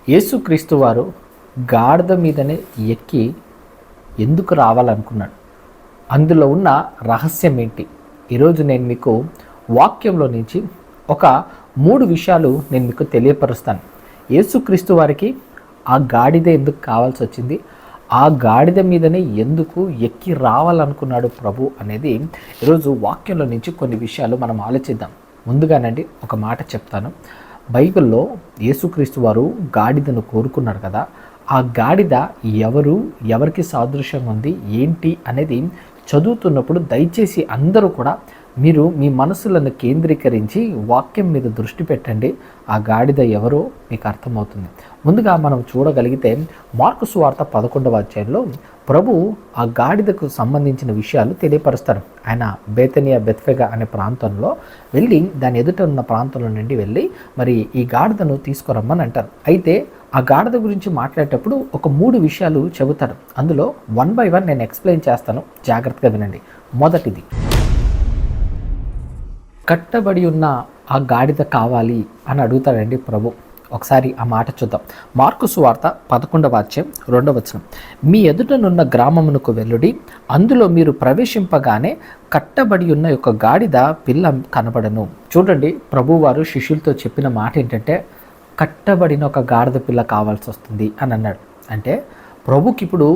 యేసుక్రీస్తు వారు గాడిద మీదనే ఎక్కి ఎందుకు రావాలనుకున్నాడు? అందులో ఉన్న రహస్యం ఏంటి? ఈరోజు నేను మీకు వాక్యంలో నుంచి ఒక 3 విషయాలు నేను మీకు తెలియపరుస్తాను. యేసుక్రీస్తు వారికి ఆ గాడిద ఎందుకు కావాల్సి వచ్చింది, ఆ గాడిద మీదనే ఎందుకు ఎక్కి రావాలనుకున్నాడు ప్రభు అనేది ఈరోజు వాక్యంలో నుంచి కొన్ని విషయాలు మనం ఆలోచిద్దాం. ముందుగానండి ఒక మాట చెప్తాను. బైబిల్లో యేసుక్రీస్తు వారు గాడిదను కోరుకున్నారు కదా, ఆ గాడిద ఎవరికి సాదృశ్యంగా ఉంది ఏంటి అనేది చదువుతున్నప్పుడు దయచేసి అందరూ కూడా మీరు మీ మనసులను కేంద్రీకరించి వాక్యం మీద దృష్టి పెట్టండి. ఆ గాడిద ఎవరో మీకు అర్థమవుతుంది. ముందుగా మనం చూడగలిగితే మార్కు సువార్త 11వ అధ్యాయంలో ప్రభు ఆ గాడిదకు సంబంధించిన విషయాలు తెలియపరుస్తారు. ఆయన బెత్ఫెగా అనే ప్రాంతంలో వెళ్ళి దాని ఎదుట ఉన్న ప్రాంతంలో నుండి వెళ్ళి మరి ఈ గాడిదను తీసుకురమ్మని అంటారు. అయితే ఆ గాడిద గురించి మాట్లాడేటప్పుడు ఒక 3 విషయాలు చెబుతారు. అందులో 1 by 1 నేను ఎక్స్ప్లెయిన్ చేస్తాను, జాగ్రత్తగా వినండి. మొదటిది, కట్టబడి ఉన్న ఆ గాడిద కావాలి అని అడుగుతాడండి ప్రభు. ఒకసారి ఆ మాట చూద్దాం. మార్కు సువార్త 11వ అధ్యాయం 2వ వచనం, మీ ఎదుటనున్న గ్రామమునకు వెళ్ళుడి, అందులో మీరు ప్రవేశింపగానే కట్టబడి ఉన్న ఒక గాడిద పిల్ల కనబడను. చూడండి, ప్రభువారు శిష్యులతో చెప్పిన మాట ఏంటంటే కట్టబడిన ఒక గాడిద పిల్ల కావాల్సి వస్తుంది అని అన్నాడు. అంటే ప్రభుకి ఇప్పుడు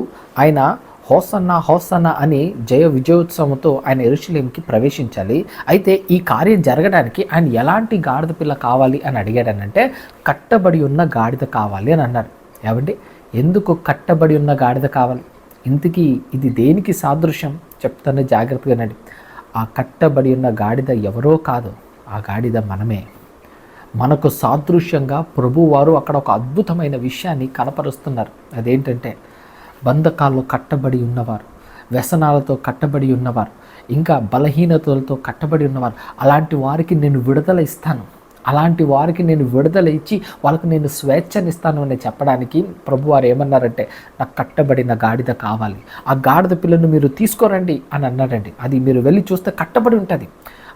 ఆయన హోసన్నా హోసన్నా అని జయ విజయోత్సవంతో ఆయన యెరూషలేముకి ప్రవేశించాలి. అయితే ఈ కార్యం జరగడానికి ఆయన ఎలాంటి గాడిద పిల్ల కావాలి అని అడిగాడనంటే కట్టబడి ఉన్న గాడిద కావాలి అని అన్నారు. ఏమండి, ఎందుకు కట్టబడి ఉన్న గాడిద కావాలి? ఇంతకీ ఇది దేనికి సాదృశ్యం చెప్తాను, జాగ్రత్తగానండి. ఆ కట్టబడి ఉన్న గాడిద ఎవరో కాదు, ఆ గాడిద మనమే. మనకు సాదృశ్యంగా ప్రభువారు అక్కడ ఒక అద్భుతమైన విషయాన్ని కనపరుస్తున్నారు. అదేంటంటే బంధకాల్లో కట్టబడి ఉన్నవారు, వ్యసనాలతో కట్టబడి ఉన్నవారు, ఇంకా బలహీనతలతో కట్టబడి ఉన్నవారు, అలాంటి వారికి నేను విడుదల ఇస్తాను, అలాంటి వారికి నేను విడుదల ఇచ్చి వాళ్ళకు నేను స్వేచ్ఛనిస్తాను అని చెప్పడానికి ప్రభువారు ఏమన్నారంటే నాకు కట్టబడిన గాడిద కావాలి, ఆ గాడిద పిల్లను మీరు తీసుకోరండి అని అన్నారండి. అది మీరు వెళ్ళి చూస్తే కట్టబడి ఉంటుంది.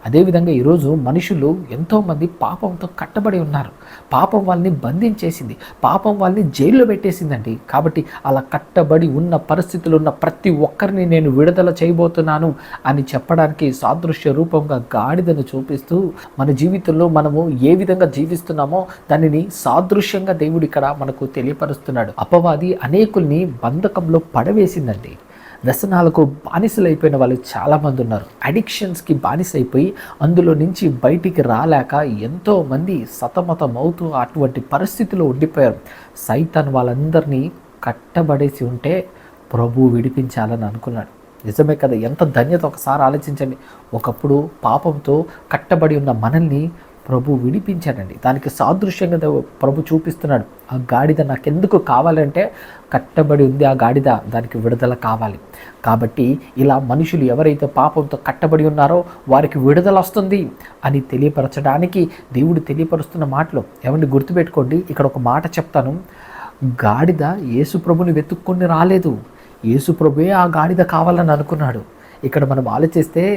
అదేవిధంగా ఈరోజు మనుషులు ఎంతోమంది పాపంతో కట్టబడి ఉన్నారు. పాపం వాళ్ళని బంధించేసింది, పాపం వాళ్ళని జైల్లో పెట్టేసిందండి. కాబట్టి అలా కట్టబడి ఉన్న పరిస్థితులు ఉన్న ప్రతి ఒక్కరిని నేను విడుదల చేయబోతున్నాను అని చెప్పడానికి సాదృశ్య రూపంగా గాడిదను చూపిస్తూ మన జీవితంలో మనము ఏ విధంగా జీవిస్తున్నామో దానిని సాదృశ్యంగా దేవుడు ఇక్కడ మనకు తెలియపరుస్తున్నాడు. అపవాది అనేకుల్ని బంధకంలో పడవేసిందండి. వ్యసనాలకు బానిసలైపోయిన వాళ్ళు చాలామంది ఉన్నారు. అడిక్షన్స్కి బానిసైపోయి అందులో నుంచి బయటికి రాలేక ఎంతోమంది సతమతమవుతూ అటువంటి పరిస్థితిలో ఉండిపోయారు. సైతాన్ వాళ్ళందరినీ కట్టబడేసి ఉంటే ప్రభు విడిపించాలని అనుకున్నాడు. నిజమే కదా, ఎంత ధన్యత ఒకసారి ఆలోచించండి. ఒకప్పుడు పాపంతో కట్టబడి ఉన్న మనల్ని ప్రభు విడిపించాడండి. దానికి సాదృశ్యంగా ప్రభు చూపిస్తున్నాడు. ఆ గాడిద నాకెందుకు కావాలంటే కట్టబడి ఉంది ఆ గాడిద, దానికి విడుదల కావాలి. కాబట్టి ఇలా మనుషులు ఎవరైతే పాపంతో కట్టబడి ఉన్నారో వారికి విడుదల వస్తుంది అని తెలియపరచడానికి దేవుడు తెలియపరుస్తున్న మాటలు ఏమండి గుర్తుపెట్టుకోండి. ఇక్కడ ఒక మాట చెప్తాను. గాడిద యేసు ప్రభుని వెతుక్కొని రాలేదు, యేసు ప్రభువే ఆ గాడిద కావాలని అనుకున్నాడు. ఇక్కడ మనం ఆలోచిస్తే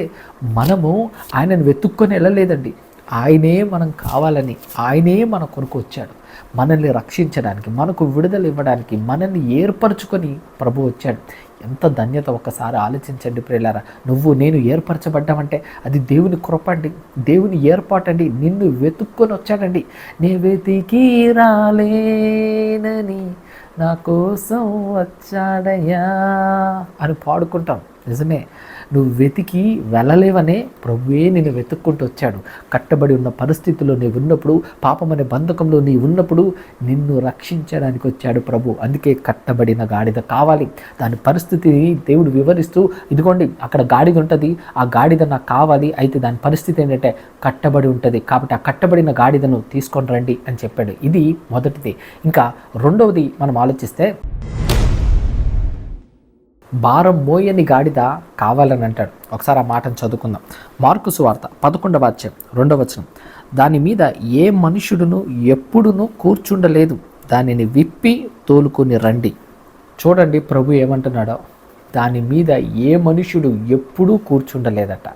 మనము ఆయనను వెతుక్కొని వెళ్ళలేదండి, ఆయనే మనం కావాలని, ఆయనే మన కొరకు వచ్చాడు. మనల్ని రక్షించడానికి, మనకు విడుదల ఇవ్వడానికి, మనల్ని ఏర్పరచుకొని ప్రభు వచ్చాడు. ఎంత ధన్యత ఒక్కసారి ఆలోచించండి ప్రియులారా. నువ్వు నేను ఏర్పరచబడ్డామంటే అది దేవుని కృప అండి, దేవుని ఏర్పాటండి. నిన్ను వెతుక్కొని వచ్చాడండి. నే వెతికి రాలేనని నా కోసం వచ్చాడయ్యా అని పాడుకుంటాం. నిజమే, నువ్వు వెతికి వెళ్ళలేవనే ప్రభువే నిన్ను వెతుక్కుంటూ వచ్చాడు. కట్టబడి ఉన్న పరిస్థితుల్లో నీవు ఉన్నప్పుడు, పాపమనే బంధకంలో నీవు ఉన్నప్పుడు నిన్ను రక్షించడానికి వచ్చాడు ప్రభు. అందుకే కట్టబడిన గాడిద కావాలి. దాని పరిస్థితిని దేవుడు వివరిస్తూ, ఇదిగోండి అక్కడ గాడిద ఉంటుంది, ఆ గాడిద నాకు కావాలి. అయితే దాని పరిస్థితి ఏంటంటే కట్టబడి ఉంటుంది, కాబట్టి ఆ కట్టబడిన గాడిదను తీసుకొని రండి అని చెప్పాడు. ఇది మొదటిది. ఇంకా రెండవది మనం ఆలోచిస్తే భారం మోయని గాడిద కావాలని అంటాడు. ఒకసారి ఆ మాటను చదువుకుందాం. మార్కు సువార్త 11వ అధ్యాయం 2వ వచనం, దాని మీద ఏ మనుషుడును ఎప్పుడునూ కూర్చుండలేదు, దానిని విప్పి తోలుకొని రండి. చూడండి ప్రభు ఏమంటున్నాడో, దాని మీద ఏ మనుషుడు ఎప్పుడూ కూర్చుండలేదట.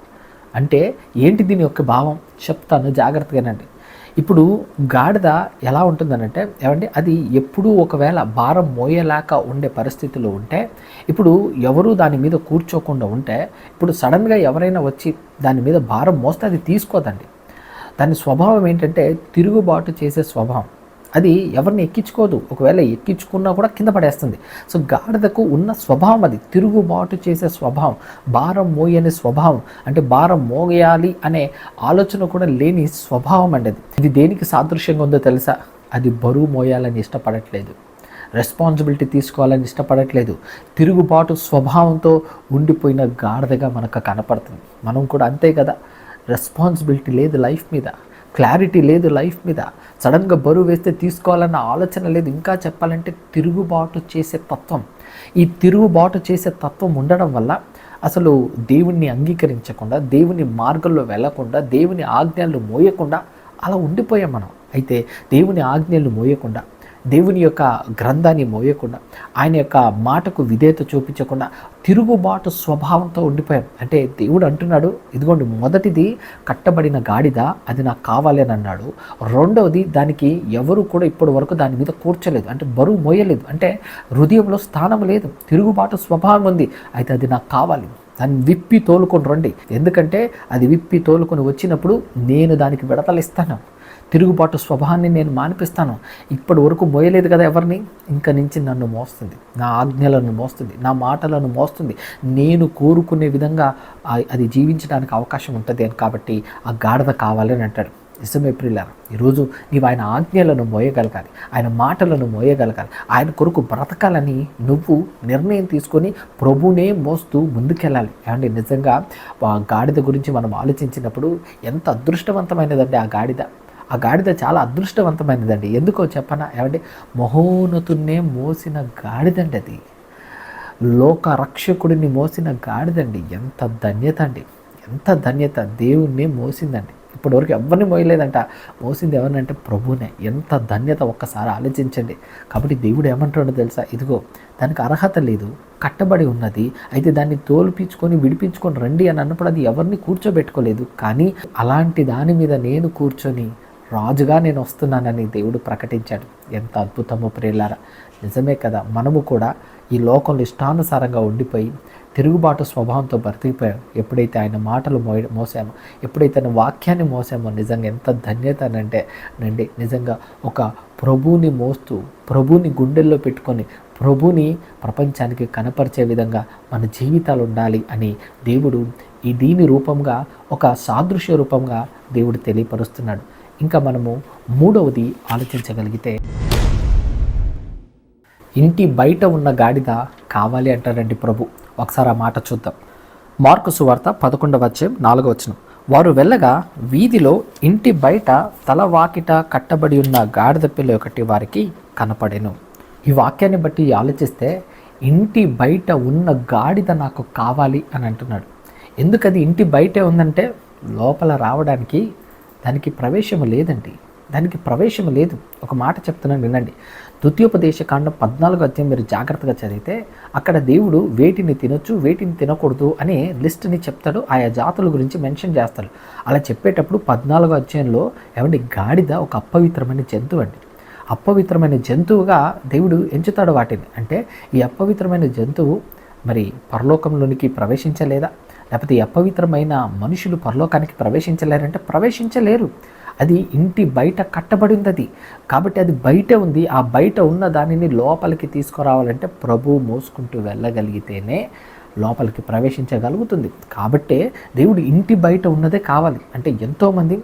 అంటే ఏంటి దీని యొక్క భావం చెప్తాను, జాగ్రత్తగానండి. ఇప్పుడు గాడిద ఎలా ఉంటుందనంటే ఏమంటే అది ఎప్పుడూ ఒకవేళ భారం మోయలేక ఉండే పరిస్థితిలో ఉంటే, ఇప్పుడు ఎవరు దాని మీద కూర్చోకుండా ఉంటే, ఇప్పుడు సడన్గా ఎవరైనా వచ్చి దాని మీద భారం మోస్తే అది తీసుకోదండి. దాని స్వభావం ఏంటంటే తిరుగుబాటు చేసే స్వభావం. అది ఎవరిని ఎక్కించుకోదు, ఒకవేళ ఎక్కించుకున్నా కూడా కింద పడేస్తుంది. సో గాడిదకు ఉన్న స్వభావం అది, తిరుగుబాటు చేసే స్వభావం, భారం మోయని స్వభావం, అంటే భారం మోయాలి అనే ఆలోచన కూడా లేని స్వభావం అండి అది. ఇది దేనికి సాదృశ్యంగా ఉందో తెలుసా? అది బరువు మోయాలని ఇష్టపడట్లేదు, రెస్పాన్సిబిలిటీ తీసుకోవాలని ఇష్టపడట్లేదు, తిరుగుబాటు స్వభావంతో ఉండిపోయిన గాడిదగా మనకు కనపడుతుంది. మనం కూడా అంతే కదా, రెస్పాన్సిబిలిటీ లేదు లైఫ్ మీద, క్లారిటీ లేదు లైఫ్ మీద, సడన్గా బరువు వేస్తే తీసుకోవాలన్న ఆలోచన లేదు. ఇంకా చెప్పాలంటే తిరుగుబాటు చేసే తత్వం. ఈ తిరుగుబాటు చేసే తత్వం ఉండడం వల్ల అసలు దేవుణ్ణి అంగీకరించకుండా, దేవుని మార్గంలో వెళ్ళకుండా, దేవుని ఆజ్ఞలు మోయకుండా అలా ఉండిపోయాం మనం. అయితే దేవుని ఆజ్ఞలు మోయకుండా, దేవుని యొక్క గ్రంథాన్ని మోయకుండా, ఆయన యొక్క మాటకు విధేయత చూపించకుండా తిరుగుబాటు స్వభావంతో ఉండిపోయాం. అంటే దేవుడు అంటున్నాడు, ఇదిగోండి మొదటిది కట్టబడిన గాడిద, అది నాకు కావాలి అని అన్నాడు. రెండవది దానికి ఎవరు కూడా ఇప్పటి వరకు దాని మీద కూర్చోలేదు, అంటే బరువు మోయలేదు, అంటే హృదయంలో స్థానం లేదు, తిరుగుబాటు స్వభావం ఉంది. అయితే అది నాకు కావాలి, దాన్ని విప్పి తోలుకొని రండి. ఎందుకంటే అది విప్పి తోలుకొని వచ్చినప్పుడు నేను దానికి విడతలిస్తాను, తిరుగుబాటు స్వభావాన్ని నేను మానిపిస్తాను. ఇప్పటి వరకు మోయలేదు కదా ఎవరిని, ఇంక నుంచి నన్ను మోస్తుంది, నా ఆజ్ఞలను మోస్తుంది, నా మాటలను మోస్తుంది, నేను కోరుకునే విధంగా అది జీవించడానికి అవకాశం ఉంటుంది అని. కాబట్టి ఆ గాడిద కావాలని అంటాడు. నిజమే ప్రియులారా, ఈరోజు నీవు ఆయన ఆజ్ఞలను మోయగలగాలి, ఆయన మాటలను మోయగలగాలి, ఆయన కొరకు బ్రతకాలని నువ్వు నిర్ణయం తీసుకొని ప్రభునే మోస్తూ ముందుకెళ్ళాలి. ఏమంటే నిజంగా ఆ గాడిద గురించి మనం ఆలోచించినప్పుడు ఎంత అదృష్టవంతమైనదండి ఆ గాడిద. ఆ గాడిద చాలా అదృష్టవంతమైనదండి. ఎందుకో చెప్పనా? ఏమంటే మహోన్నతున్నే మోసిన గాడిదండి అది, లోక రక్షకుడిని మోసిన గాడిదండి. ఎంత ధన్యత అండి, ఎంత ధన్యత, దేవుణ్ణి మోసిందండి. ఇప్పటివరకు ఎవరిని మోయలేదంట, మోసింది ఎవరినంటే ప్రభునే. ఎంత ధన్యత ఒక్కసారి ఆలోచించండి. కాబట్టి దేవుడు ఏమంటాడో తెలుసా? ఇదిగో దానికి అర్హత లేదు, కట్టబడి ఉన్నది, అయితే దాన్ని తోలుపించుకొని విడిపించుకొని రండి అని అన్నప్పుడు అది ఎవరిని కూర్చోబెట్టుకోలేదు. కానీ అలాంటి దాని మీద నేను కూర్చొని రాజుగా నేను వస్తున్నానని దేవుడు ప్రకటించాడు. ఎంత అద్భుతమో ప్రియులారా, నిజమే కదా. మనము కూడా ఈ లోకంలో ఇష్టానుసారంగా ఉండిపోయి తిరుగుబాటు స్వభావంతో బ్రతికిపోయాం. ఎప్పుడైతే ఆయన మాటలు మోసామో, ఎప్పుడైతే ఆయన వాక్యాన్ని మోసామో, నిజంగా ఎంత ధన్యత అనంటే నండి, నిజంగా ఒక ప్రభువుని మోస్తూ, ప్రభువుని గుండెల్లో పెట్టుకొని, ప్రభువుని ప్రపంచానికి కనపరిచే విధంగా మన జీవితాలు ఉండాలి అని దేవుడు దీని రూపంగా, ఒక సాదృశ్య రూపంగా దేవుడు తెలియపరుస్తున్నాడు. ఇంకా మనము మూడవది ఆలోచించగలిగితే, ఇంటి బయట ఉన్న గాడిద కావాలి అంటారండి ప్రభు. ఒకసారి ఆ మాట చూద్దాం. మార్కు సువార్త 11:4. వారు వెళ్ళగా వీధిలో ఇంటి బయట తలవాకిట కట్టబడి ఉన్న గాడిద పిల్ల ఒకటి వారికి కనపడెను. ఈ వాక్యాన్ని బట్టి ఆలోచిస్తే ఇంటి బయట ఉన్న గాడిద నాకు కావాలి అని అంటున్నాడు. ఎందుకది ఇంటి బయటే ఉందంటే లోపల రావడానికి దానికి ప్రవేశం లేదండి, దానికి ప్రవేశం లేదు. ఒక మాట చెప్తున్నాను వినండి. ద్వితీయోపదేశకాండం 14 మీరు జాగ్రత్తగా చదివితే అక్కడ దేవుడు వేటిని తినొచ్చు, వేటిని తినకూడదు అనే లిస్ట్ని చెప్తాడు, ఆయా జాతుల గురించి మెన్షన్ చేస్తాడు. అలా చెప్పేటప్పుడు 14 ఏమండి గాడిద ఒక అపవిత్రమైన జంతువు అండి. అపవిత్రమైన జంతువుగా దేవుడు ఎంచుతాడు వాటిని. అంటే ఈ అపవిత్రమైన జంతువు మరి పరలోకంలోనికి ప్రవేశించలేదా? లేకపోతే ఈ అపవిత్రమైన మనుషులు పరలోకానికి ప్రవేశించలేరంటే ప్రవేశించలేరు. అది ఇంటి బయట కట్టబడి ఉంది అది. కాబట్టి అది బయట ఉంది. ఆ బయట ఉన్న దానిని లోపలికి తీసుకురావాలంటే ప్రభువు మోసుకుంటూ వెళ్ళగలిగితేనే లోపలికి ప్రవేశించగలుగుతుంది. కాబట్టే దేవుడు ఇంటి బయట ఉన్నదే కావాలి. అంటే ఎంతోమంది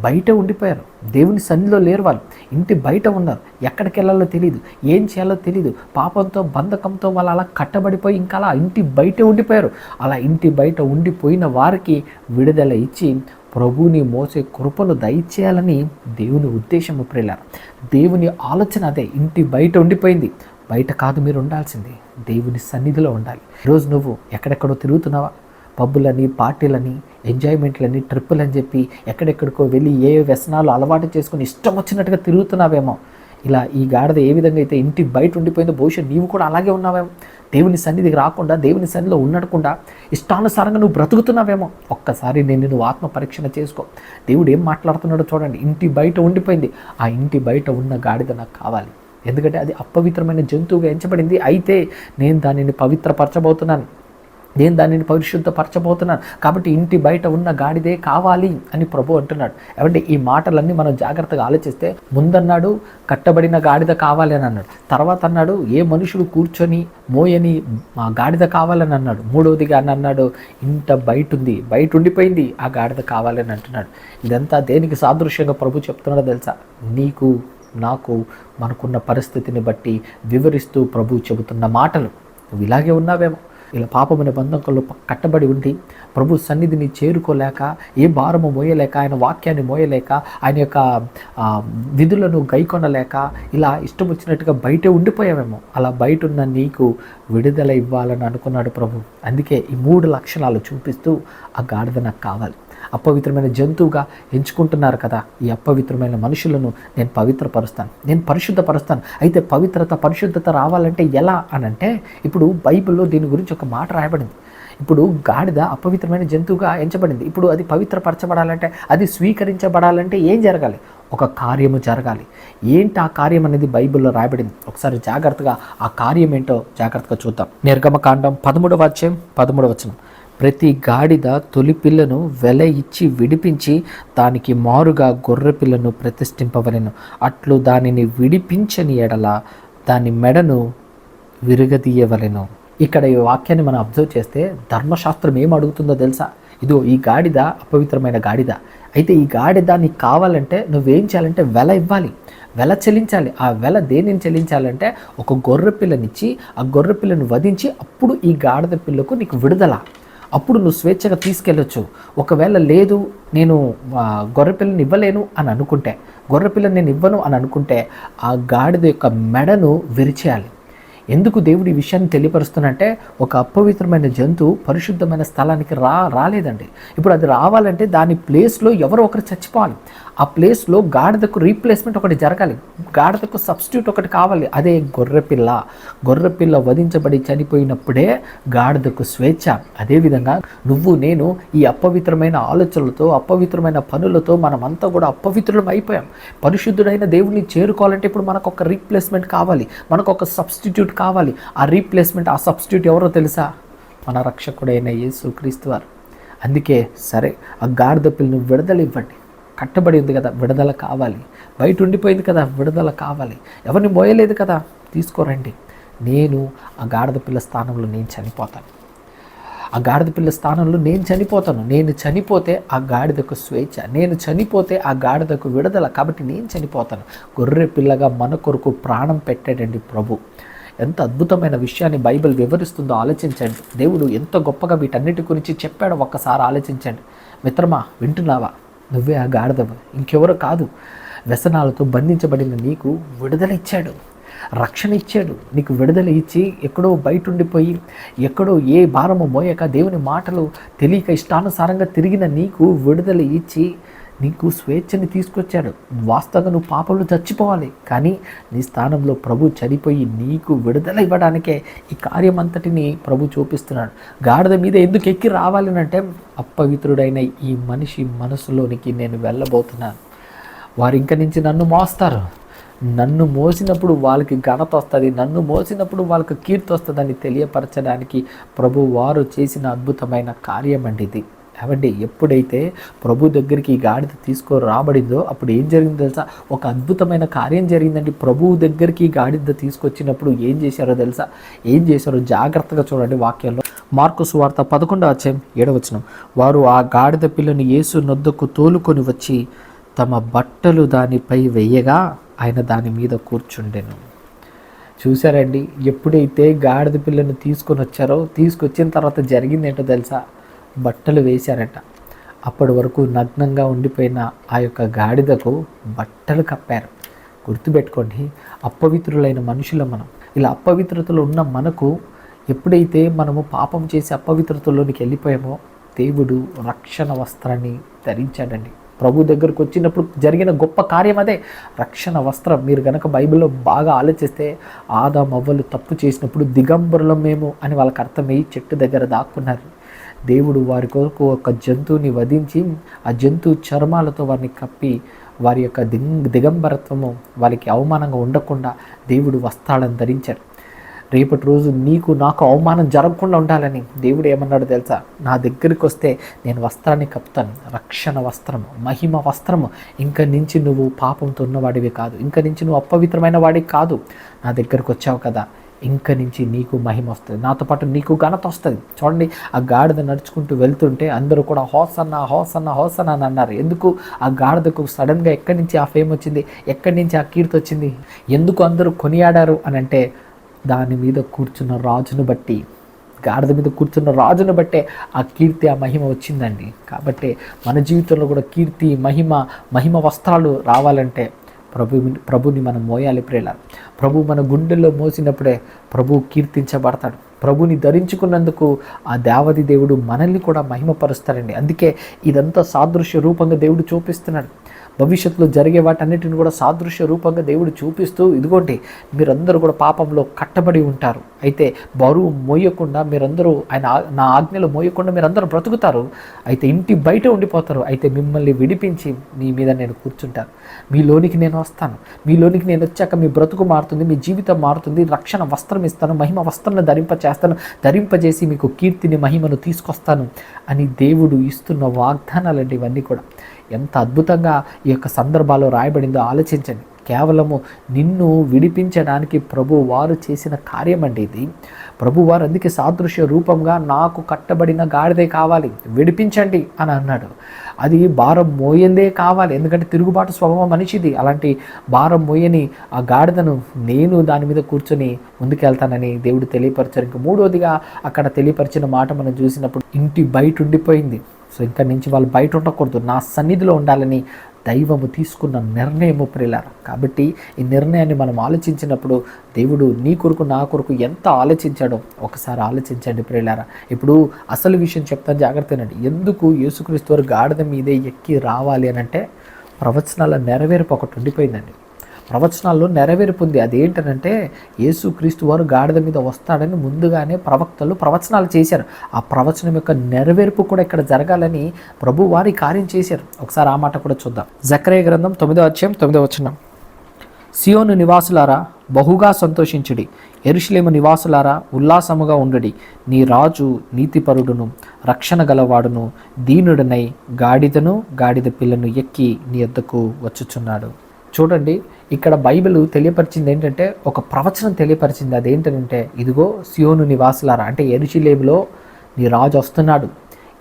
బయట ఉండిపోయారు, దేవుని సన్నిధిలో లేరు. వాళ్ళు ఇంటి బయట ఉన్నారు, ఎక్కడికి వెళ్ళాలో తెలియదు, ఏం చేయాలో తెలియదు, పాపంతో బంధకంతో వాళ్ళు అలా కట్టబడిపోయి ఇంకా అలా ఇంటి బయట ఉండిపోయారు. అలా ఇంటి బయట ఉండిపోయిన వారికి విడుదల ఇచ్చి ప్రభువుని మోసే కృపను దయచేయాలని దేవుని ఉద్దేశము ప్రియులారా. దేవుని ఆలోచన అదే. ఇంటి బయట ఉండిపోయింది, బయట కాదు మీరు ఉండాల్సింది, దేవుని సన్నిధిలో ఉండాలి. ఈరోజు నువ్వు ఎక్కడెక్కడో తిరుగుతున్నావా? పబ్బులని, పార్టీలని, ఎంజాయ్మెంట్లని, ట్రిప్పులు అని చెప్పి ఎక్కడెక్కడికో వెళ్ళి ఏ వ్యసనాలు అలవాటు చేసుకుని ఇష్టం వచ్చినట్టుగా తిరుగుతున్నావేమో. ఇలా ఈ గాడిద ఏ విధంగా అయితే ఇంటి బయట ఉండిపోయిందో బహుశా నీవు కూడా అలాగే ఉన్నావేమో. దేవుని సన్నిధికి రాకుండా, దేవుని సన్నిధిలో ఉండకుండా ఇష్టానుసారంగా నువ్వు బ్రతుకుతున్నావేమో. ఒక్కసారి నువ్వు ఆత్మ పరీక్షణ చేసుకో. దేవుడు ఏం మాట్లాడుతున్నాడో చూడండి. ఇంటి బయట ఉండిపోయింది, ఆ ఇంటి బయట ఉన్న గాడిద నాకు కావాలి. ఎందుకంటే అది అపవిత్రమైన జంతువుగా ఎంచబడింది. అయితే నేను దానిని పవిత్రపరచబోతున్నాను, నేను దానిని పరిశుద్ధపరచబోతున్నాను. కాబట్టి ఇంటి బయట ఉన్న గాడిదే కావాలి అని ప్రభు అంటున్నాడు. ఏమంటే ఈ మాటలన్నీ మనం జాగ్రత్తగా ఆలోచిస్తే, ముందన్నాడు కట్టబడిన గాడిద కావాలి అని అన్నాడు, తర్వాత అన్నాడు ఏ మనుషుడు కూర్చొని మోయని గాడిద కావాలని అన్నాడు, మూడవదిగా అని అన్నాడు ఇంట బయట ఉంది, బయట ఉండిపోయింది, ఆ గాడిద కావాలని అంటున్నాడు. ఇదంతా దేనికి సాదృశ్యంగా ప్రభు చెప్తున్నాడో తెలుసా? నీకు నాకు మనకున్న పరిస్థితిని బట్టి వివరిస్తూ ప్రభు చెబుతున్న మాటలు. నువ్వు ఇలాగే ఉన్నావేమో, ఇలా పాపమైన బంధకంలో కట్టబడి ఉండి ప్రభు సన్నిధిని చేరుకోలేక, ఏ భారము మోయలేక, ఆయన వాక్యాన్ని మోయలేక, ఆయన యొక్క విధులను గైకొనలేక ఇలా ఇష్టం వచ్చినట్టుగా బయటే ఉండిపోయావేమో. అలా బయట ఉన్న నీకు విడుదల ఇవ్వాలని అనుకున్నాడు ప్రభు. అందుకే ఈ 3 లక్షణాలు చూపిస్తూ ఆ గాడిద నాకు కావాలి. అపవిత్రమైన జంతువుగా ఎంచుకుంటున్నారు కదా, ఈ అపవిత్రమైన మనుషులను నేను పవిత్రపరుస్తాను, నేను పరిశుద్ధపరుస్తాను. అయితే పరిశుద్ధత రావాలంటే ఎలా అనంటే, ఇప్పుడు బైబిల్లో దీని గురించి ఒక మాట రాయబడింది. ఇప్పుడు గాడిద అపవిత్రమైన జంతువుగా ఎంచబడింది. ఇప్పుడు అది పవిత్రపరచబడాలంటే, అది స్వీకరించబడాలంటే ఏం జరగాలి? ఒక కార్యము జరగాలి. ఏంటి ఆ కార్యం అనేది బైబిల్లో రాయబడింది. ఒకసారి జాగ్రత్తగా ఆ కార్యం ఏంటో జాగ్రత్తగా చూద్దాం. నిర్గమకాండం 13వ అధ్యాయం 13వ వచనం. ప్రతి గాడిద తొలి పిల్లను వెల ఇచ్చి విడిపించి దానికి మారుగా గొర్రె పిల్లను ప్రతిష్ఠింపవలెను. అట్లు దానిని విడిపించని ఎడల దాని మెడను విరగదీయవలెను. ఇక్కడ ఈ వాక్యాన్ని మనం అబ్జర్వ్ చేస్తే ధర్మశాస్త్రం ఏం అడుగుతుందో తెలుసా? ఇదో ఈ గాడిద అపవిత్రమైన గాడిద. అయితే ఈ గాడిద నీకు కావాలంటే నువ్వేం చేయాలంటే వెల ఇవ్వాలి, వెల చెల్లించాలి. ఆ వెల దేనిని చెల్లించాలంటే ఒక గొర్రె పిల్లనిచ్చి ఆ గొర్రె పిల్లను వధించి అప్పుడు ఈ గాడిద పిల్లకు నీకు విడుదల. అప్పుడు నువ్వు స్వేచ్ఛగా తీసుకెళ్ళొచ్చు. ఒకవేళ లేదు నేను గొర్రెపిల్లని ఇవ్వలేను అని అనుకుంటే, గొర్రెపిల్లని నేను ఇవ్వను అని అనుకుంటే ఆ గాడిద యొక్క మెడను విరిచేయాలి. ఎందుకు దేవుడు ఈ విషయాన్ని తెలియపరుస్తున్నంటే, ఒక అపవిత్రమైన జంతువు పరిశుద్ధమైన స్థలానికి రాలేదండి. ఇప్పుడు అది రావాలంటే దాని ప్లేస్లో ఎవరో ఒకరు చచ్చిపోవాలి. ఆ ప్లేస్లో గాడిదకు రీప్లేస్మెంట్ ఒకటి జరగాలి, గాడిదకు సబ్స్టిట్యూట్ ఒకటి కావాలి. అదే గొర్రెపిల్ల వధించబడి చనిపోయినప్పుడే గాడిదకు స్వేచ్ఛ. అదేవిధంగా నువ్వు నేను ఈ అపవిత్రమైన ఆలోచనలతో, అపవిత్రమైన పనులతో మనమంతా కూడా అపవిత్రులం అయిపోయాం. పరిశుద్ధుడైన దేవుడిని చేరుకోవాలంటే ఇప్పుడు మనకు ఒక రీప్లేస్మెంట్ కావాలి, మనకు ఒక సబ్స్టిట్యూట్ కావాలి. ఆ రీప్లేస్మెంట్, ఆ సబ్స్టిట్యూట్ ఎవరో తెలుసా? మన రక్షకుడైన యేసుక్రీస్తు వారు. అందుకే సరే ఆ గాడిద పిల్లను విడుదల ఇవ్వండి. కట్టబడి ఉంది కదా, విడుదల కావాలి. బయట ఉండిపోయింది కదా, విడుదల కావాలి. ఎవరిని మోయలేదు కదా, తీసుకోరండి. నేను ఆ గాడిద పిల్ల స్థానంలో నేను చనిపోతాను. ఆ గాడిద పిల్ల స్థానంలో నేను చనిపోతాను. నేను చనిపోతే ఆ గాడిదకు స్వేచ్ఛ, నేను చనిపోతే ఆ గాడిదకు విడుదల. కాబట్టి నేను చనిపోతాను. గొర్రె పిల్లగా మన కొరకు ప్రాణం పెట్టాడండి ప్రభు. ఎంత అద్భుతమైన విషయాన్ని బైబిల్ వివరిస్తుందో ఆలోచించండి. దేవుడు ఎంత గొప్పగా వీటన్నిటి గురించి చెప్పాడో ఒక్కసారి ఆలోచించండి. మిత్రమా, వింటున్నావా? నువ్వే ఆ గాడిదవు, ఇంకెవరో కాదు. వ్యసనాలతో బంధించబడిన నీకు విడుదల ఇచ్చాడు, రక్షణ ఇచ్చాడు. నీకు విడుదల ఇచ్చి ఎక్కడో బయట ఉండిపోయి, ఎక్కడో ఏ భారము మోయక, దేవుని మాటలు తెలియక ఇష్టానుసారంగా తిరిగిన నీకు విడుదల ఇచ్చి నీకు స్వేచ్ఛని తీసుకొచ్చాడు. వాస్తవంగా నువ్వు పాపంలో చచ్చిపోవాలి, కానీ నీ స్థానంలో ప్రభు చనిపోయి నీకు విడుదల ఇవ్వడానికే ఈ కార్యం అంతటిని ప్రభు చూపిస్తున్నాడు. గాడిద మీద ఎందుకు ఎక్కి రావాలనంటే, అపవిత్రుడైన ఈ మనిషి మనసులోనికి నేను వెళ్ళబోతున్నాను. వారు ఇంక నుంచి నన్ను మోస్తారు, నన్ను మోసినప్పుడు వాళ్ళకి ఘనత వస్తుంది, నన్ను మోసినప్పుడు వాళ్ళకి కీర్తి వస్తుందని తెలియపరచడానికి ప్రభు వారు చేసిన అద్భుతమైన కార్యం అండి ఇది. ఏమండి, ఎప్పుడైతే ప్రభు దగ్గరికి ఈ గాడిద రాబడిందో అప్పుడు ఏం జరిగిందో తెలుసా? ఒక అద్భుతమైన కార్యం జరిగిందండి. ప్రభువు దగ్గరికి ఈ గాడిద తీసుకొచ్చినప్పుడు ఏం చేశారో తెలుసా? ఏం చేశారో జాగ్రత్తగా చూడండి వాక్యంలో. మార్కు సువార్త 11వ అధ్యాయం 7వ వచనం. వారు ఆ గాడిద పిల్లను యేసు నొద్దకు తోలుకొని వచ్చి తమ బట్టలు దానిపై వెయ్యగా ఆయన దాని మీద కూర్చుండెను. చూశారండి, ఎప్పుడైతే గాడిద పిల్లను తీసుకొచ్చిన తర్వాత జరిగింది ఏంటో తెలుసా? బట్టలు వేశారట. అప్పటి వరకు నగ్నంగా ఉండిపోయిన ఆ యొక్క గాడిదకు బట్టలు కప్పారు. గుర్తుపెట్టుకోండి, అపవిత్రులైన మనుషులు మనం. ఇలా అపవిత్రతలో ఉన్న మనకు ఎప్పుడైతే మనము పాపం చేసి అపవిత్రతలోనికి వెళ్ళిపోయామో దేవుడు రక్షణ వస్త్రాన్ని ధరించాడండి. ప్రభు దగ్గరకు వచ్చినప్పుడు జరిగిన గొప్ప కార్యం అదే, రక్షణ వస్త్రం. మీరు కనుక బైబిల్లో బాగా ఆలోచిస్తే ఆదాము అవ్వలు తప్పు చేసినప్పుడు దిగంబరులం మేము అని వాళ్ళకి అర్థమయ్యి చెట్టు దగ్గర దాక్కున్నారు. దేవుడు వారి కొరకు ఒక జంతువుని వధించి ఆ జంతువు చర్మాలతో వారిని కప్పి వారి యొక్క దిగంబరత్వము వారికి అవమానంగా ఉండకుండా దేవుడు వస్త్రాలను ధరించారు. రేపటి రోజు నీకు నాకు అవమానం జరగకుండా ఉండాలని దేవుడు ఏమన్నాడో తెలుసా? నా దగ్గరికి వస్తే నేను వస్త్రాన్ని కప్పుతాను, రక్షణ వస్త్రము, మహిమ వస్త్రము. ఇంక నుంచి నువ్వు పాపంతో ఉన్నవాడివి కాదు, ఇంక నుంచి నువ్వు అపవిత్రమైన వాడివి కాదు. నా దగ్గరకు వచ్చావు కదా, ఇంక నుంచి నీకు మహిమ వస్తుంది, నాతో పాటు నీకు ఘనత వస్తుంది. చూడండి, ఆ గాడిద నడుచుకుంటూ వెళ్తుంటే అందరూ కూడా హోసన్నా హోసన్నా హోసన్నా అని అన్నారు. ఎందుకు? ఆ గాడిదకు సడన్గా ఎక్కడి నుంచి ఆ ఫేమ్ వచ్చింది, ఎక్కడి నుంచి ఆ కీర్తి వచ్చింది, ఎందుకు అందరూ కొనియాడారు అని అంటే దాని మీద కూర్చున్న రాజును బట్టి, గాడిద మీద కూర్చున్న రాజును బట్టే ఆ కీర్తి, ఆ మహిమ వచ్చిందండి. కాబట్టి మన జీవితంలో కూడా కీర్తి, మహిమ వస్త్రాలు రావాలంటే ప్రభుని మనం మోయాలి ప్రియులారా. ప్రభు మన గుండెల్లో మోసినప్పుడే ప్రభు కీర్తించబడతాడు. ప్రభుని ధరించుకున్నందుకు ఆ దేవాది దేవుడు మనల్ని కూడా మహిమపరుస్తారండి. అందుకే ఇదంతా సాదృశ్య రూపంగా దేవుడు చూపిస్తున్నాడు. భవిష్యత్తులో జరిగే వాటన్నిటిని కూడా సాదృశ్య రూపంగా దేవుడు చూపిస్తూ, ఇదిగోండి మీరందరూ కూడా పాపంలో కట్టబడి ఉంటారు, అయితే బరువు మోయకుండా మీరందరూ నా ఆజ్ఞలు మోయకుండా మీరందరూ బ్రతుకుతారు, అయితే ఇంటి బయట ఉండిపోతారు, అయితే మిమ్మల్ని విడిపించి మీ మీద నేను కూర్చుంటాను, మీలోనికి నేను వస్తాను, మీలోనికి నేను వచ్చాక మీ బ్రతుకు మారుతుంది, మీ జీవితం మారుతుంది, రక్షణ వస్త్రం ఇస్తాను, మహిమ వస్త్రాన్ని ధరింపజేసి మీకు కీర్తిని మహిమను తీసుకొస్తాను అని దేవుడు ఇస్తున్న వాగ్దానాలండి ఇవన్నీ కూడా. ఎంత అద్భుతంగా ఈ యొక్క సందర్భాల్లో రాయబడిందో ఆలోచించండి. కేవలము నిన్ను విడిపించడానికి ప్రభు వారు చేసిన కార్యం అండి ఇది. ప్రభు వారు అందుకే సాదృశ్య రూపంగా నాకు కట్టబడిన గాడిదే కావాలి, విడిపించండి అని అన్నాడు. అది భారం మోయందే కావాలి, ఎందుకంటే తిరుగుబాటు స్వభావం మనిషిది. అలాంటి భారం మోయని ఆ గాడిదను నేను దాని మీద కూర్చొని ముందుకెళ్తానని దేవుడు తెలియపరిచారు. ఇంకా మూడోదిగా అక్కడ తెలియపరిచిన మాట మనం చూసినప్పుడు ఇంటి బయట ఉండిపోయింది. సో ఇంకా నుంచి వాళ్ళు బయట ఉండకూడదు, నా సన్నిధిలో ఉండాలని దైవము తీసుకున్న నిర్ణయము ప్రియులారా. కాబట్టి ఈ నిర్ణయాన్ని మనం ఆలోచించినప్పుడు దేవుడు నీ కొరకు నా కొరకు ఎంత ఆలోచించాడో ఒకసారి ఆలోచించండి ప్రియులారా. ఇప్పుడు అసలు విషయం చెప్తాను, జాగ్రత్తనండి. ఎందుకు యేసుక్రీస్తు వారు గాడిద మీదే ఎక్కి రావాలి అని అంటే ప్రవచనాల నెరవేర్పు ఒకటి ఉండిపోయిందండి. ప్రవచనాల్లో నెరవేర్పు ఉంది. అదేంటనంటే యేసుక్రీస్తు వారు గాడిద మీద వస్తాడని ముందుగానే ప్రవక్తలు ప్రవచనాలు చేశారు. ఆ ప్రవచనం యొక్క నెరవేర్పు కూడా ఇక్కడ జరగాలని ప్రభు వారి కార్యం చేశారు. ఒకసారి ఆ మాట కూడా చూద్దాం. జకర్యా గ్రంథం 9వ అధ్యాయం 9వ వచనం. సియోను నివాసులారా బహుగా సంతోషించుడి, యెరూషలేము నివాసులారా ఉల్లాసముగా ఉండుడి. నీ రాజు నీతిపరుడును రక్షణ గలవాడును దీనుడనై గాడిదను గాడిద పిల్లను ఎక్కి నీ యొద్దకు వచ్చుచున్నాడు. చూడండి, ఇక్కడ బైబిల్ తెలియపరిచింది ఏంటంటే ఒక ప్రవచనం తెలియపరిచింది. అదేంటంటే ఇదిగో సియోను నివాసులారా, అంటే యెరూషలేములో నీ రాజు వస్తున్నాడు,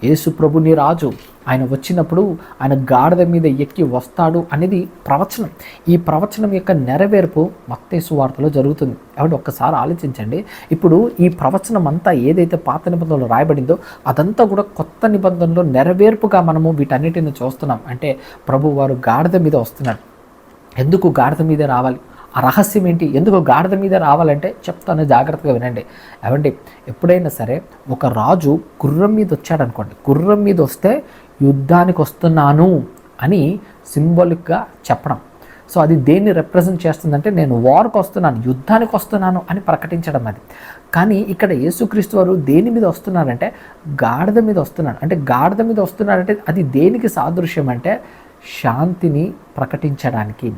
యేసు ప్రభు నీ రాజు. ఆయన వచ్చినప్పుడు ఆయన గాడిద మీద ఎక్కి వస్తాడు అనేది ప్రవచనం. ఈ ప్రవచనం యొక్క నెరవేర్పు మత్తయి సువార్తలో జరుగుతుంది. కాబట్టి ఒక్కసారి ఆలోచించండి. ఇప్పుడు ఈ ప్రవచనం అంతా ఏదైతే పాత నిబంధనలో రాయబడిందో అదంతా కూడా కొత్త నిబంధనలో నెరవేర్పుగా మనము వీటన్నిటిని చూస్తున్నాం. అంటే ప్రభు వారు గాడిద మీద వస్తున్నాడు. ఎందుకు గాడిద మీద రావాలి? ఆ రహస్యం ఏంటి? ఎందుకు గాడిద మీద రావాలంటే చెప్తాను, జాగ్రత్తగా వినండి. ఏమండి, ఎప్పుడైనా సరే ఒక రాజు గుర్రం మీద వచ్చాడనుకోండి, గుర్రం మీద వస్తే యుద్ధానికి వస్తున్నాను అని సింబాలిక్గా చెప్పడం. సో అది దేన్ని రిప్రజెంట్ చేస్తుందంటే నేను వార్కి వస్తున్నాను, యుద్ధానికి వస్తున్నాను అని ప్రకటించడం అది. కానీ ఇక్కడ యేసుక్రీస్తు వారు దేని మీద వస్తున్నారంటే గాడిద మీద వస్తున్నాడు. అంటే గాడిద మీద వస్తున్నాడంటే అది దేనికి సాదృశ్యం అంటే శాంతిని ప్రకటించడానికి,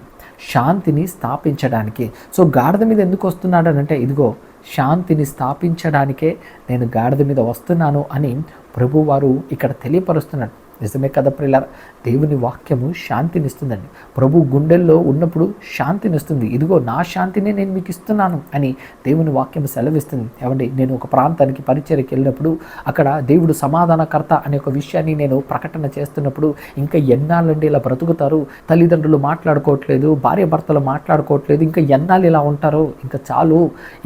శాంతిని స్థాపించడానికి. సో గాడిద మీద ఎందుకు వస్తున్నాడు అంటే ఇదిగో శాంతిని స్థాపించడానికే నేను గాడిద మీద వస్తున్నాను అని ప్రభువారు ఇక్కడ తెలియపరుస్తున్నాడు. నిజమే కదా ప్రియులారా, దేవుని వాక్యము శాంతినిస్తుందండి. ప్రభు గుండెల్లో ఉన్నప్పుడు శాంతినిస్తుంది. ఇదిగో నా శాంతిని నేను మీకు ఇస్తున్నాను అని దేవుని వాక్యం సెలవిస్తుంది. ఏమండి, నేను ఒక ప్రాంతానికి పరిచర్యకి వెళ్ళినప్పుడు అక్కడ దేవుడు సమాధానకర్త అనే ఒక విషయాన్ని నేను ప్రకటన చేస్తున్నప్పుడు ఇంకా ఎన్నాళ్ళండి ఇలా బ్రతుకుతారు, తల్లిదండ్రులు మాట్లాడుకోవట్లేదు, భార్య భర్తలు మాట్లాడుకోవట్లేదు, ఇంకా ఎన్నాళ్ళు ఇలా ఉంటారు, ఇంకా చాలు,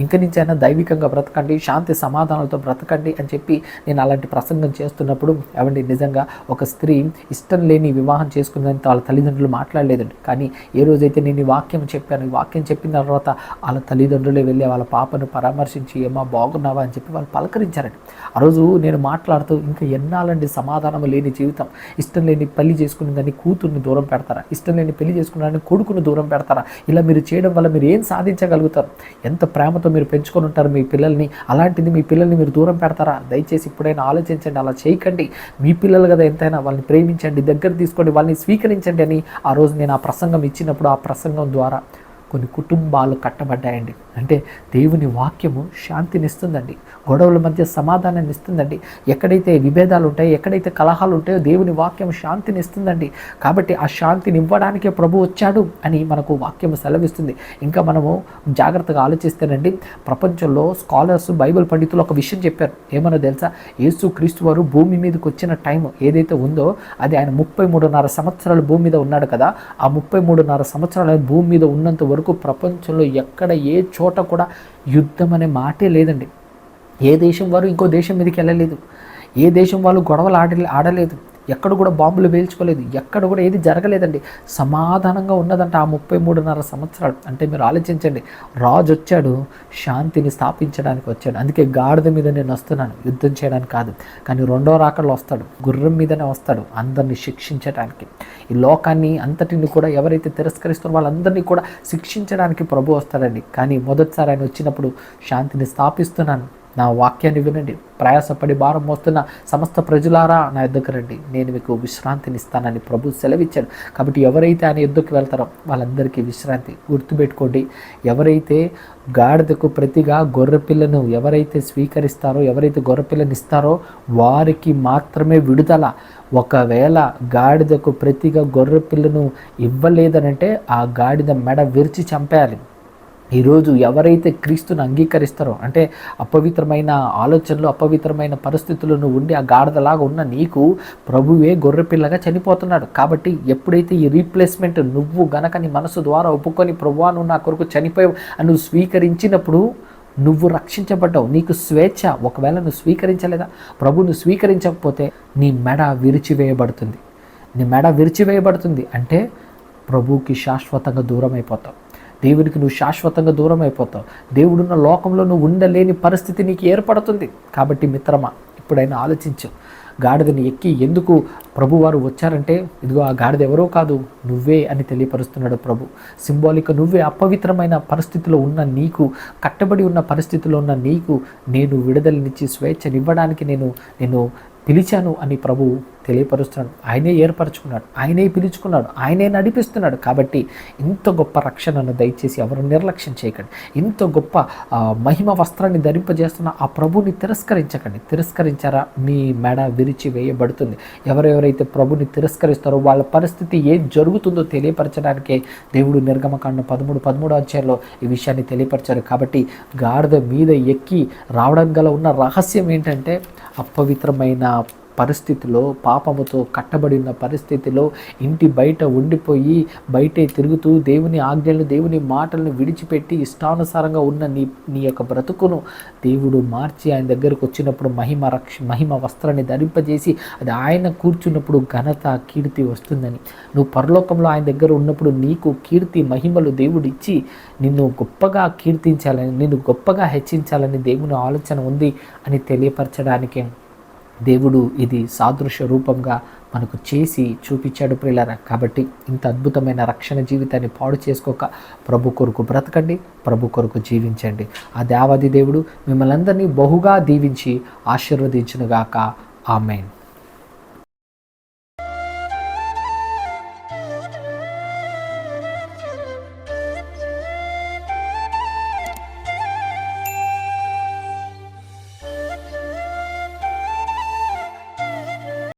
ఇంక నుంచైనా దైవికంగా బ్రతకండి, శాంతి సమాధానాలతో బ్రతకండి అని చెప్పి నేను అలాంటి ప్రసంగం చేస్తున్నప్పుడు ఏమండి నిజంగా ఒక ఒక స్త్రీ ఇష్టం లేని వివాహం చేసుకున్నంత వాళ్ళ తల్లిదండ్రులు మాట్లాడలేదండి. కానీ ఏ రోజైతే నేను ఈ వాక్యం చెప్పాను, ఈ వాక్యం చెప్పిన తర్వాత వాళ్ళ తల్లిదండ్రులే వెళ్ళి వాళ్ళ పాపను పరామర్శించి ఏమా బాగున్నావా అని చెప్పి వాళ్ళు పలకరించారండి. ఆ రోజు నేను మాట్లాడుతూ ఇంకా ఎన్నాళ్ళండి సమాధానం లేని జీవితం, ఇష్టం లేని పెళ్లి చేసుకునేదాన్ని కూతుర్ని దూరం పెడతారా, ఇష్టం లేని పెళ్లి చేసుకునేదాన్ని కొడుకుని దూరం పెడతారా? ఇలా మీరు చేయడం వల్ల మీరు ఏం సాధించగలుగుతారు? ఎంత ప్రేమతో మీరు పెంచుకొని ఉంటారు మీ పిల్లల్ని, అలాంటిది మీ పిల్లల్ని మీరు దూరం పెడతారా? దయచేసి ఇప్పుడైనా ఆలోచించండి. అలా చేయకండి. మీ పిల్లలు కదా ఎంతైనా, వాళ్ళని ప్రేమించండి, దగ్గర తీసుకోండి, వాళ్ళని స్వీకరించండి అని ఆ రోజు నేను ఆ ప్రసంగం ఇచ్చినప్పుడు ఆ ప్రసంగం ద్వారా కొన్ని కుటుంబాలు కట్టబడ్డాయండి. అంటే దేవుని వాక్యము శాంతినిస్తుందండి, గొడవల మధ్య సమాధానాన్ని ఇస్తుందండి. ఎక్కడైతే విభేదాలు ఉంటాయో, ఎక్కడైతే కలహాలు ఉంటాయో దేవుని వాక్యం శాంతినిస్తుందండి. కాబట్టి ఆ శాంతిని ఇవ్వడానికే ప్రభు వచ్చాడు అని మనకు వాక్యం సెలవిస్తుంది. ఇంకా మనము జాగ్రత్తగా ఆలోచిస్తేనండి, ప్రపంచంలో స్కాలర్స్, బైబిల్ పండితులు ఒక విషయం చెప్పారు. ఏమన్నా తెలుసా? యేసు క్రీస్తు వారు భూమి మీదకి వచ్చిన టైం ఏదైతే ఉందో అది ఆయన 33.5 సంవత్సరాలు భూమి మీద ఉన్నాడు కదా. ఆ 33.5 సంవత్సరాలు భూమి మీద ఉన్నంత వరకు ప్రపంచంలో ఎక్కడ ఏ చోట కూడా యుద్ధం అనే మాటే లేదండి. ఏ దేశం వారు ఇంకో దేశం మీదకి వెళ్ళలేదు, ఏ దేశం వాళ్ళు గొడవలు ఆడలేదు, ఎక్కడ కూడా బాంబులు పేల్చుకోలేదు, ఎక్కడ కూడా ఏది జరగలేదండి. సమాధానంగా ఉన్నదంట ఆ 33.5 సంవత్సరాలు. అంటే మీరు ఆలోచించండి, రాజు వచ్చాడు శాంతిని స్థాపించడానికి వచ్చాడు. అందుకే గాడిద మీద నేను వస్తున్నాను, యుద్ధం చేయడానికి కాదు. కానీ రెండో రాకడలో వస్తాడు, గుర్రం మీదనే వస్తాడు, అందరినీ శిక్షించడానికి. ఈ లోకాన్ని అంతటిని కూడా ఎవరైతే తిరస్కరిస్తారో వాళ్ళందరినీ కూడా శిక్షించడానికి ప్రభు వస్తాడండి. కానీ మొదటిసారి ఆయన వచ్చినప్పుడు శాంతిని స్థాపిస్తున్నాను, నా వాక్యాన్ని వినండి, ప్రయాసపడి భారం మోస్తున్న సమస్త ప్రజలారా నా యుద్ధకు రండి, నేను మీకు విశ్రాంతిని ఇస్తానని ప్రభు సెలవిచ్చాడు. కాబట్టి ఎవరైతే ఆయన యుద్ధకు వెళ్తారో వాళ్ళందరికీ విశ్రాంతి. గుర్తుపెట్టుకోండి, ఎవరైతే గాడిదకు ప్రతిగా గొర్రెపిల్లను ఎవరైతే స్వీకరిస్తారో, ఎవరైతే గొర్రెపిల్లని ఇస్తారో వారికి మాత్రమే విడుదల. ఒకవేళ గాడిదకు ప్రతిగా గొర్రెపిల్లను ఇవ్వలేదనంటే ఆ గాడిద మెడ విరిచి చంపేయాలి. ఈరోజు ఎవరైతే క్రీస్తుని అంగీకరిస్తారో, అంటే అపవిత్రమైన ఆలోచనలు, అపవిత్రమైన పరిస్థితులను ఉండి ఆ గాడిదలాగా ఉన్న నీకు ప్రభువే గొర్రెపిల్లగా చనిపోతున్నాడు. కాబట్టి ఎప్పుడైతే ఈ రీప్లేస్మెంట్ నువ్వు గనక నీ మనసు ద్వారా ఒప్పుకొని ప్రభువా నువ్వు నా కొరకు చనిపోయావు అని నువ్వు స్వీకరించినప్పుడు నువ్వు రక్షించబడ్డావు, నీకు స్వేచ్ఛ. ఒకవేళ నువ్వు స్వీకరించలేదా, ప్రభువును స్వీకరించకపోతే నీ మెడ విరిచివేయబడుతుంది. నీ మెడ విరిచివేయబడుతుంది అంటే ప్రభువుకి శాశ్వతంగా దూరం అయిపోతావు, దేవునికి నువ్వు శాశ్వతంగా దూరం అయిపోతావు, దేవుడున్న లోకంలో నువ్వు ఉండలేని పరిస్థితి నీకు ఏర్పడుతుంది. కాబట్టి మిత్రమా, ఇప్పుడైనా ఆలోచించు. గాడిదని ఎక్కి ఎందుకు ప్రభువారు వచ్చారంటే, ఇదిగో ఆ గాడిద ఎవరో కాదు నువ్వే అని తెలియపరుస్తున్నాడు ప్రభు. సింబాలిక్ నువ్వే. అపవిత్రమైన పరిస్థితిలో ఉన్న నీకు, కట్టబడి ఉన్న పరిస్థితిలో ఉన్న నీకు నేను విడుదలనిచ్చి స్వేచ్ఛనివ్వడానికి నేను పిలిచాను అని ప్రభు తెలియపరుస్తున్నాడు. ఆయనే ఏర్పరచుకున్నాడు, ఆయనే పిలుచుకున్నాడు, ఆయనే నడిపిస్తున్నాడు. కాబట్టి ఇంత గొప్ప రక్షణను దయచేసి ఎవరు నిర్లక్ష్యం చేయకండి. ఇంత గొప్ప మహిమ వస్త్రాన్ని ధరింపజేస్తున్న ఆ ప్రభుని తిరస్కరించకండి. తిరస్కరించారా మీ మెడ విరిచి వేయబడుతుంది. ఎవరెవరైతే ప్రభుని తిరస్కరిస్తారో వాళ్ళ పరిస్థితి ఏం జరుగుతుందో తెలియపరచడానికే దేవుడు నిర్గమకాండం 13 అధ్యాయంలో ఈ విషయాన్ని తెలియపరిచారు. కాబట్టి గాడిద మీద ఎక్కి రావడం గల ఉన్న రహస్యం ఏంటంటే, అపవిత్రమైన పరిస్థితిలో, పాపముతో కట్టబడి ఉన్న పరిస్థితిలో ఇంటి బయట ఉండిపోయి బయటే తిరుగుతూ దేవుని ఆజ్ఞలను, దేవుని మాటలను విడిచిపెట్టి ఇష్టానుసారంగా ఉన్న నీ యొక్క బ్రతుకును దేవుడు మార్చి ఆయన దగ్గరకు వచ్చినప్పుడు మహిమ వస్త్రాన్ని ధరింపజేసి అది ఆయన కూర్చున్నప్పుడు ఘనత, కీర్తి వస్తుందని, నువ్వు పరలోకంలో ఆయన దగ్గర ఉన్నప్పుడు నీకు కీర్తి, మహిమలు దేవుడు ఇచ్చి నిన్ను గొప్పగా కీర్తించాలని, నిన్ను గొప్పగా హెచ్చించాలని దేవుని ఆలోచన ఉంది అని తెలియపరచడానికి దేవుడు ఇది సాదృశ్య రూపంగా మనకు చేసి చూపించాడు ప్రియులారా. కాబట్టి ఇంత అద్భుతమైన రక్షణ జీవితాన్ని పాడు చేసుకోక ప్రభు కొరకు బ్రతకండి, ప్రభు కొరకు జీవించండి. ఆ దేవాది దేవుడు మిమ్మల్ని అందరినీ బహుగా దీవించి ఆశీర్వదించునుగాక. ఆమేన్.